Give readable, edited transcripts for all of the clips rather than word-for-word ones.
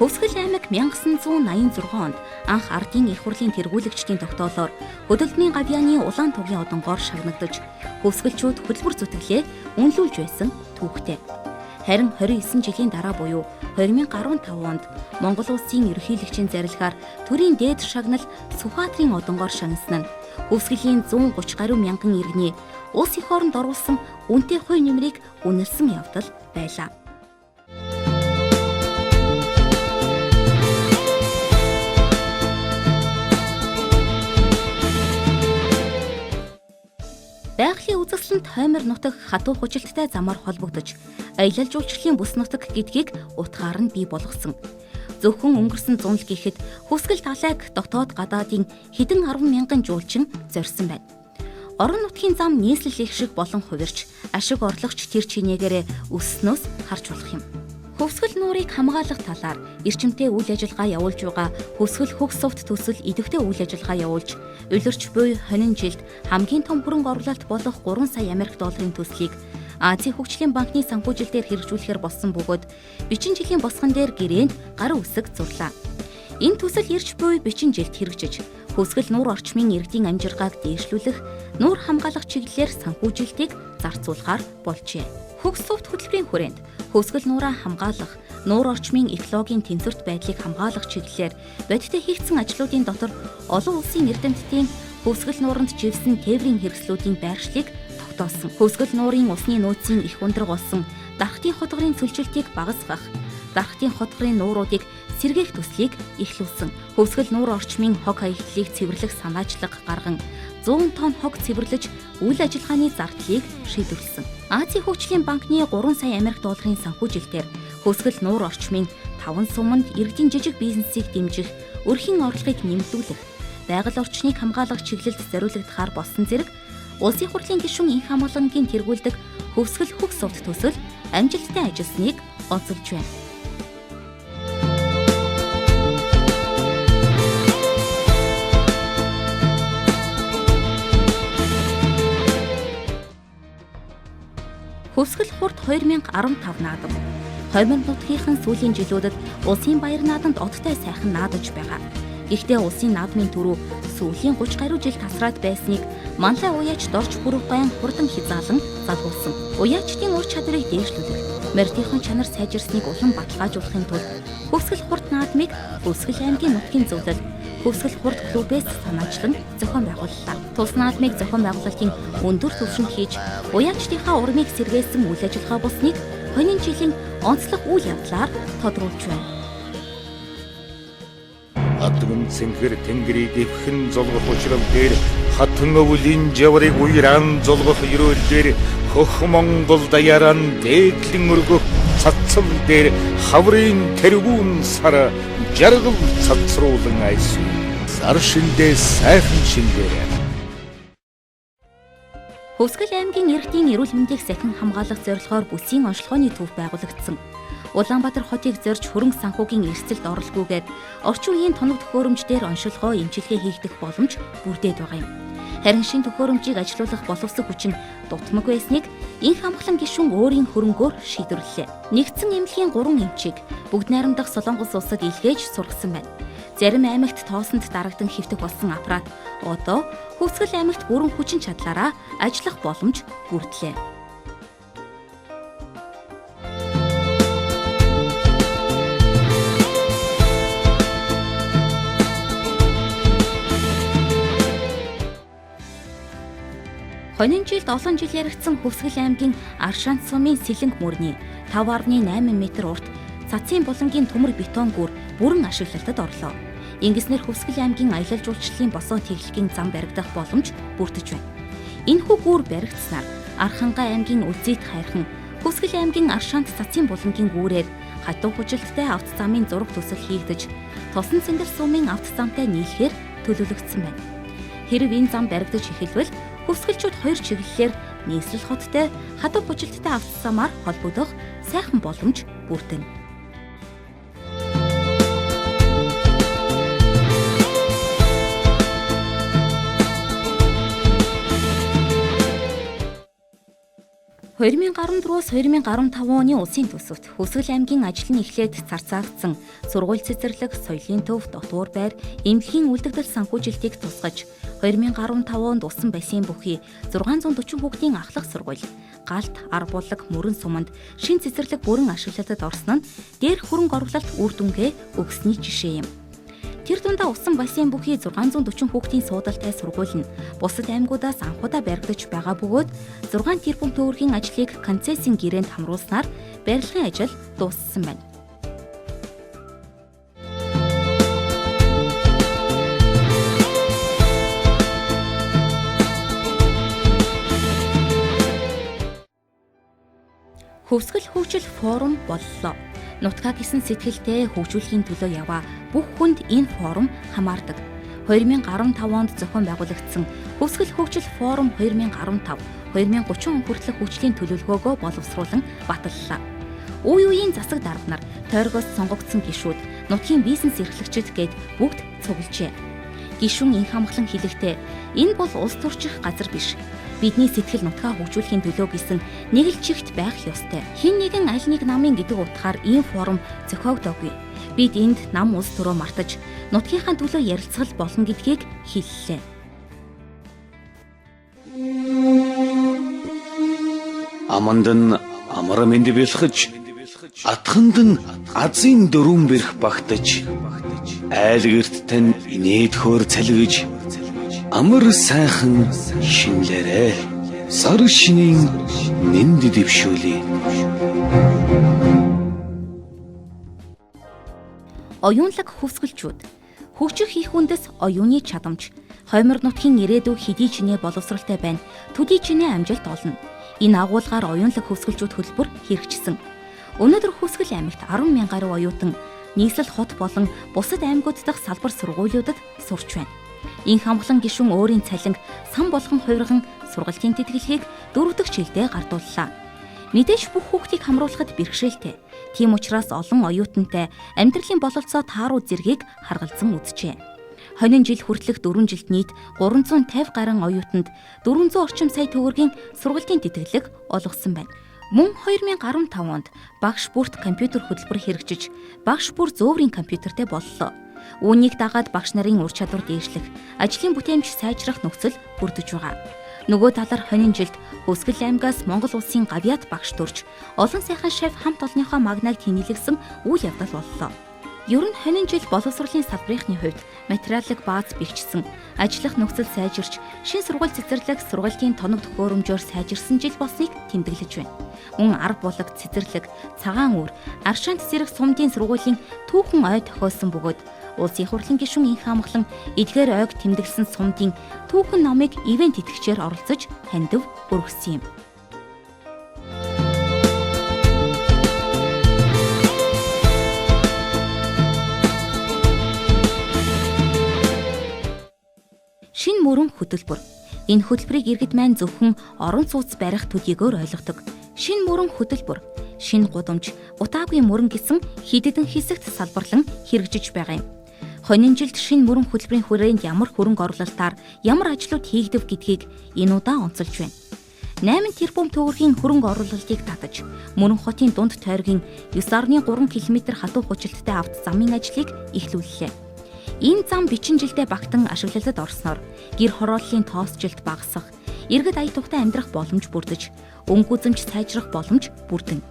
Хөвсгөл аймаг 1986 онд анх ардын их хурлын тэргүүлэгчдийн тогтоолоор хөдөлмөрийн гавьяаны улаан тугийн одонгоор шагнагдаж, хөвсгөлчүүд хөдөлмөр зүтгэлээ үнэлүүлж байсан түүхтэй. Харин 29 жилийн дараа буюу 2015 онд Монгол улсын ерөнхийлөгчийн зарилгаар төрийн дээд шагнал Сүхбаатарын одонгоор шагнасан нь хөвсгөлийн 130 гаруй мянган иргэний улс их оронд оруулсан үнэтэй хувь нэмрийг үнэлсэн явдал байлаа. Байгалийн үзэсгэлэнт хоймор нутаг хатуу хужилттай замаар холбогдож, аялал жуулчлалын бүс нутаг гэдгийг утгаар нь бий болгосон. Зөвхөн өнгөрсөн зуунал гэхэд хөвсгөл талайг дотоод гадаадын хэдэн 10 мянган жуулчин зорьсон байна. Орон нутгийн зам нийслэл их шиг болон хувирч, ашиг орлогч тэр чинээгээрээ өссөнөөс харж болох юм. Хөвсгөл нуурыг хамгаалах талаар эрчимтэй үйл ажиллагаа явуулж байгаа Хөвсгөл хөх сувд төсөл идэвхтэй үйл ажиллагаа явуулж, улирч буй хонин жилд хамгийн том хөрөнгө оруулалт болох 3 сая Америк долларын төслийг Азийн хөгжлийн банкны санхүүжилтээр хэрэгжүүлэхээр болсон бөгөөд бичин жилийн босгон дээр гэрээнд гар үсэг зурлаа. Энэ төсөл ирж буй бичин жилд хэрэгжиж, Хөвсгөл нуур орчмын иргэдийн амжиргааг дээшлүүлэх, нуур хамгаалах чиглэлээр санхүүжилтийг зарцуулахаар болжээ. Хөгс сувд хөтөлбөрийн хүрээнд Хөвсгөл нуураа хамгаалах, нуур орчмын экологийн тэнцвэрт байдлыг хамгаалах чиглэлээр бодиттой хийгдсэн ажлуудын дотор олон улсын эрдэмтдийн Хөвсгөл нууранд живсэн тээврийн хэрэгслүүдийн байршлыг тогтоосон. Хөвсгөл нуурын усны нөөцийн их ундраг болсон дархтын хотгорын цөлжилтийг багасгах, дархтын хотгорын нууруудыг сэргээх төслийг эхлүүлсэн. Хөвсгөл нуур орчмын хог хаягдлыг цэвэрлэх санаачлаг гарган 100 тонн хог цэвэрлэж үйл ажиллагааны зардлыг шийдвэрлсэн. Азийн хөгжлийн банкны 3 сая Америк долларын санхүүжилтээр Хөвсгөл нуур орчмын 5 суманд иргэдийн жижиг бизнесийг дэмжих, өрхийн орлогыг нэмэгдүүлэх, байгаль орчныг хамгаалах чиглэлд зориулагдахаар болсон зэрэг улсын хурлын гишүүн инх хамгаалангийн тэргүүлдэг Хөвсгөл хөх сувд төсөл амжилттай ажилласныг онцолж байна. Хөвсгөл хурд 2015 наадам. Хоймор нутгийнхан сүүлийн жилүүдэд улсын баяр наадамд одтой сайхан наадаж байгаа. Гэхдээ улсын наадмын түрүү сүүлийн 30 гаруй жил тасраад байсныг манлай уяач дорж бүрэх гайн хурдан хязаалан залгуулсан. Уяачдын ур чадварыг дээшлүүлэх, морьтынхон чанар сайжирсныг улам баталгаажуулахын тулд Хөвсгөл хурд наадмыг Хөвсгөл аймгийн нутгийн зөвлөл Хөвсгөл хурд клубээс санаачлан зохион байгууллаа. Тус наадмыг зохион байгуулалтын өндөр түвшин хийж, уяачдынхаа урмыг сэргээсэн үйл ажиллагаа болсныг хонин жилийн онцлог үйл явдлаар тодруулж байна. Адгын цэнхэр тэнгэрийг дэвхэн золгох учрал дээр хатан өвлийн жаврыг уйран золгох ерөөл дээр хөх Монгол даяаран дээдлэн өргөх цацал дээр хаврын тэргүүн сар жаргал цацруулан айсан сар шиндээ сайхан шиндээ. Хөвсгөл аймгийн иргэдийн эрүүл мэндийг сахин хамгаалах зорилгоор бүсийн онцлогооны төв байгуулагдсан. Улаанбаатар хотыг зорж хөрөнгө санхүүгийн эрсдэлд оролцгүйгээд орчин үеийн тоног төхөөрөмждөр оншилгоо эмчилгээ хийгдэх боломж бүрдээд байгаа юм. Харин шин төхөөрөмжийг ажилуулах боловсон хүчин дутмаг байсныг инх хамгаалан гишүүн өөрийн хөрөнгөөр шийдвэрлэлээ. Нэгдсэн эмнэлгийн 3 эмчийг бүгд найрамдах Солонгос улсад илгээж сургасан байна. Зарим аймагт тоосонд дарагдан хэвтэх болсон аппарат одоо Хөвсгөл аймагт бүрэн хүчин чадлаараа ажиллах боломж бүрдлээ. Хонин жилд олон жил яригдсан Хөвсгөл аймгийн Аршаант сумын сэлэнг мөрний 5.8 м урт цацын булангийн төмөр бетон гүр бүрэн ашиглалтад орлоо. Ингэснээр Хөвсгөл аймгийн аялал жуулчлалын босоо тэглэгийн зам баригдах боломж бүрдэж байна. Энэхүү гүр баригдсанаар Архангай аймгийн Үлзийт хайрхан Хөвсгөл аймгийн Аршаант цацын булангийн гүүрээр хатуу хужилттай автозамын зураг төсөл хийгдэж, Тосон цэнгэр сумын автозамтай нийлэхээр төлөвлөгдсөн байна. Хэрв энэ зам баригдаж эхэлвэл Хөвсгөлчүүд 2 чиглэлээр нийслэл хоттой хатуу хужилттай автозамаар холбогдох сайхан боломж бүрдэнэ. 2014-өөс 2015 оны улсын төсөвт Хүсгэл аймгийн ажлын эхлээд зарцаагдсан сургууль цэцэрлэг, соёлын төв, дотуур байр, эмнэлгийн үлдэгдэл санхүүжилтийг тусгаж 2015 онд усан бассейн бүхий 640 хүүхдийн ахлах сургууль, галт, арбуулаг, мөрөн суманд шин цэцэрлэг бүрэн ашиглалтад орсон нь дээрх хөрөнгө оруулалт үр дүнгээ өгсөний жишээ юм. Тэр дундаа усан бассейн бүхий 640 хүүхдийн суудалтай сургууль нь бусад аймагуудаас анхудаа баригдаж байгаа бөгөөд 6 тэрбум төгрөгийн ажлыг концессийн гэрээнд хамруулснаар барилгын ажил дууссан байна. Хөвсгөл хөгжил форум боллоо. Нутгаа гэсэн сэтгэлтэй хөгжүүлэхийн төлөө яваа бүх хүнд энэ форум хамаардаг. 2015 онд зохион байгуулагдсан Хөвсгөл хөгжил форум 2015 2030 он хүртэлх хөгжлийн төлөвлөгөөгөө боловсруулан баталлаа. Үе үеийн засаг дарга нар, тойргоос сонгогдсон гишүүд, нутгийн бизнес эрхлэгчид гээд бүгд цуглжээ. Гишүүн инх амглан хэлэхдээ энэ бол улс төрчих газар биш. Бидний сэтгэл нутгаа хөгжүүлэхийн төлөө гэсэн нэг л чигт байх ёстой. Хэн нэгэн аль нэг намын гэдэг утгаар ийм форум зохиогдоогүй. Бид энд нам улс төрөө мартаж нутгийнхаа төлөө ярилцгал болно гэдгийг хэллээ. Аманд нь амар мэнд бэлхэж, атханд нь азийн дөрвөн бэрх багтаж, айл гэрттэй нь инээд хөр цалгиж, амар сайхан шинлээрээ сар шинийн нэнд дэвшүүлээ. Оюунлаг хөвсгөлчүүд хөгжих их үндэс оюуны чадамж, хоймор нутгийн ирээдүй хэдий чинээ боловсралтай байна. Төдий чинээ амжилт олно. Энэ агуулгаар оюунлаг хөвсгөлчүүд хөтөлбөр хэрэгжсэн. Өнөөдөр Хүсгэл аймагт 10,000 гаруй оюутан нийслэл хот болон бусад аймагуд дахь салбар сургуулиудад сурч байна. Инх амглан гишүүн өөрийн цалинг сан болгон хувирган сургалтын тэтгэлгийг 4 дахь жилдээ гардууллаа. Мэдээж бүх хүүхдийг хамруулахад бэрхшээлтэй. Тийм учраас олон оюутантай амьдралын бололцоо тааруу зэргийг харгалзан үзжээ. Хонин жил хүртэлх 4 жилд нийт 350 гаруй оюутанд 400 орчим сая төгрөгийн сургалтын тэтгэлэг олгосон байна. Мөн 2015 онд багш бүрт компьютер хөтөлбөр хэрэгжиж, багш бүр зөөврийн компьютертэй боллоо. Үүнийг дагаад багш нарын ур чадвар дээшлэх, ажлын бүтээмж сайжрах нөхцөл бүрдэж байгаа. Нөгөө талаар хонин жилд Хүсгэл аймгаас Монгол улсын гавьяат багш төрж, олон сайхан шеф хамт олонныхоо магнайг тэнэлгсэн үйл явдал боллоо. Ер нь хонин жил боловсролын салбарынхны хувьд материалын бааз бэхжсэн, ажиллах нөхцөл сайжирч, шин сургууль цэцэрлэг сургалтын тоног төхөөрөмжөөр сайжирсан жил болсныг тэмдэглэж байна. Мөн арбуулаг, цэцэрлэг, цагаан үр, аршаант зэрэг сумдын сургуулийн түүхэн ой тохиолсон бөгөөд улсын хурлын гишүүн инх амглан эдгээр ойг тэмдэглэсэн сумдын түүхэн номыг ивент итгэгчээр оролцож хандив өргөсөн юм. Шин мөрөн хөтөлбөр. Энэ хөтөлбөрийг иргэд маань зөвхөн орон сууц барих төдийгөөр ойлгодог. Шин мөрөн хөтөлбөр, шин гудамж, утаагүй мөрөн гэсэн хидэгдэн хэсэгт салбарлан хэрэгжиж байгаа юм. Хонин жилд шин мөрөн хөтөлбөрийн хүрээнд ямар хөрөнгө оруулалтаар ямар ажлууд хийгдэв гэдгийг энэ удаа онцолж байна. 8 тэрбум төгрөгийн хөрөнгө оруулалтыг татаж, Мөрөн хотын дунд тойргийн 9.3 км хатуу хужилттай авто замын ажлыг эхлүүллээ. Энэ зам бичин жилдээ багтан ашиглалтад орсноор гэр хорооллын тоосжилт багасах, иргэд ая тухтай амьдрах боломж бүрдэж, өнгө үзэмж сайжрах боломж бүрдэнэ.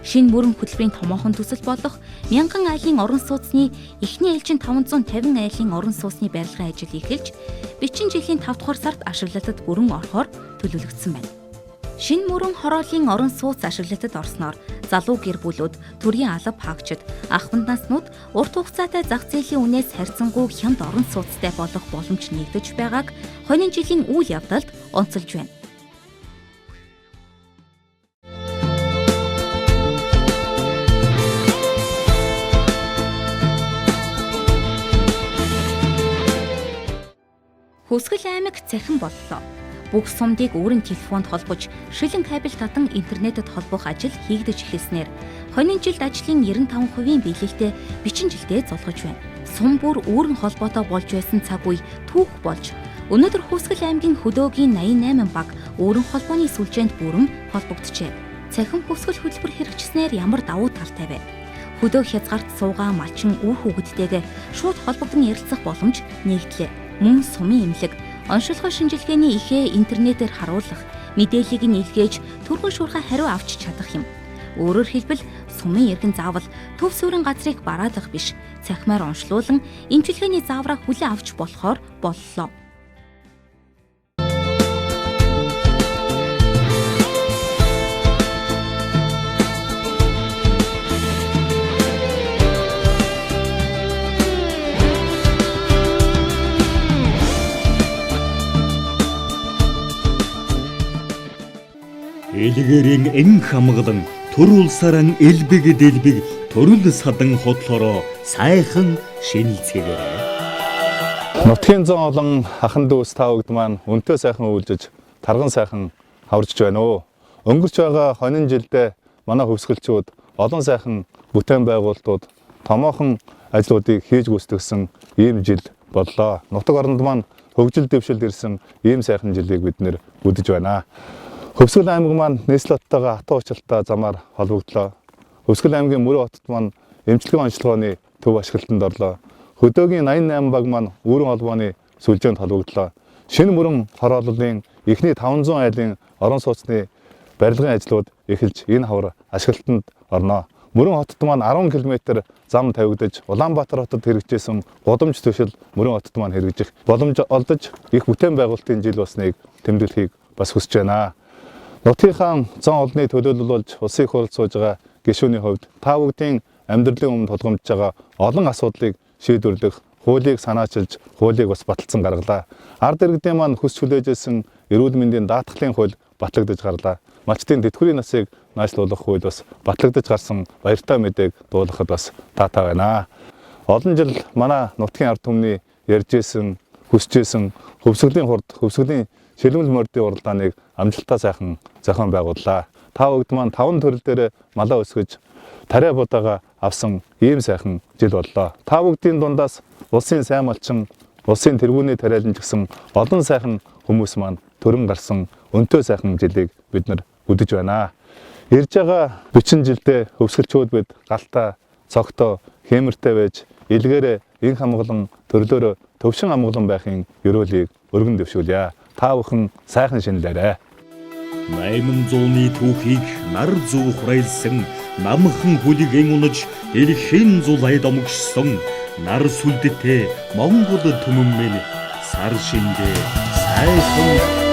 Шинэ мөрөн хөтөлбөрийн томоохон төсөл болох 1000 айлын орон сууцны эхний ээлжин 550 айлын орон сууцны барилгын ажил эхэлж, бичин жилийн 5 дугаар сард ашиглалтад бүрэн орохоор төлөвлөгдсөн байна. Шинэ мөрөн хорооллын орон сууц ашиглалтад орсноор залуу гэр бүлүүд, төрийн алба хаагчид, ахмад наснууд урт хугацаатай зах зээлийн үнээс харьцангуй хямд орон сууцтай болох боломж нэгдэж байгааг хонин жилийн үйл явдалд онцолж байна. Хүсгэл аймаг цахим боллоо. Бүх сумдыг өөрийн телефонд холбож, шилэн кабель татан интернетэд холбох ажил хийгдэж эхэлснээр хонин жилд ажлын 95% биелэлтэй бичин жилдээ золгож байна. Сум бүр өөрийн холбоотой болж байсан цаг үе түүх болж, Өнөөдөр Хүсгэл аймгийн хөдөөгийн 88 баг өөрөн холбооны сүлжээнд бүрэн холбогджээ. Цахим Хүсгэл хөтөлбөр хэрэгжснээр ямар давуу талтай вэ? Хөдөө хязгаарт суугаа малчин үр хүүхэдтэйгээ шууд холбогдсон ярилцах боломж нэгдлээ. Мөн сумын эмнэлэг, оншилгоо шинжилгээний ихээ интернетээр харуулах, мэдээллийг нь илгээж түргэн шуурхай хариу авч чадах юм. Өөрөөр хэлбэл сумын иргэн заавал төв суурин газрыг бараадах биш, цахимаар онцлуулан эмчилгээний заавраа хүлээн авч болохоор боллоо. Элгэрийн эн хамгалан төр улсаран элбэг дэлбэг төрөл садан хотлороо сайхан шинэлцгээрээ. Нутгийн зан олон хахан дүүс таавагд маань өнтөө сайхан үйлжиж тарган сайхан хаварж байна уу. Өнгөрч байгаа хонин жилдээ манай хөвсгөлчүүд олон сайхан бүтээн байгуулалтууд томоохон ажлуудыг хийж гүйцэтгэсэн ийм жил боллоо. Нутаг оронд маань хөгжил дэвшилд ирсэн ийм сайхан жилийг бид нэр үдэж байна. Хөвсгөл аймаг маань нийслэлтэйгээ хатуу уучлалтай замаар холбогдлоо. Хөвсгөл аймгийн Мөрөө хотод маань эмчилгээ онцлогооны төв ашиглалтанд орлоо. Хөдөөгийн 88 баг маань өөрийн холбооны сүлжээнд холбогдлоо. Шинэ мөрөн хорооллын эхний 500 айлын орон сууцны барилгын ажлууд эхэлж энэ хавар ашиглалтанд орноо. Мөрөн хотод маань 10 км зам тавигдаж, Улаанбаатар хотод хэрэгжижсэн гудамж төшил Мөрөн хотод маань хэрэгжих боломж олдож их бүтээн байгуулалтын жил болсныг тэмдэглэхийг бас хүсэж байна. Нутгийнхаа зан олонны төлөөлөл болж улсын хурлд сууж байгаа гишүүний хувьд та бүгдийн амьдралын өмнө тулгамдж байгаа олон асуудлыг шийдвэрлэх, хуулийг санаачилж, хуулийг бас баталсан гаргалаа. Ард иргэдийн маань хүсч хүлээжсэн эрүүл мэндийн даатгалын хууль батлагдаж гарлаа. Малчдын тэтгэврийн насыг наашлуулах хууль бас батлагдаж гарсан баяртай мэдээг дуулгахад бас таатай байна. Олон жил манай нутгийн ард түмний ярьжсэн, хүсжсэн хөвсгөлийн хурд, хөвсгөлийн шилмэл мордын уралдааныг амжилттай сайхан зохион байгууллаа. Та бүгд маань 5 төрөл дээр малаа өсгөж тариа будаага авсан ийм сайхан жил боллоо. Та бүгдийн дундаас улсын сайн малчин, улсын тэргүүний тариалан гэсэн олон сайхан хүмүүс маань төрөн гарсан өнтөө сайхан жилийг бид нар үдэж байна. Ирж байгаа 40 жилдээ хөвсгөлчүүд бид галтаа, цогтоо, хэмэртэй байж илгээрээ эн хамглан төрлөөрөө төвшин амглан байхын ёроолыг өргөн дэвшүүлье. Та бүхэн сайхан шинэлээрэй. 800-ны түүхийг нар зүү хураилсан, намхан хүлэгэн унаж дэлхийн зулайд омгшсон нар сүлдтэй Монгол түмэн минь сар шиндээ сайхан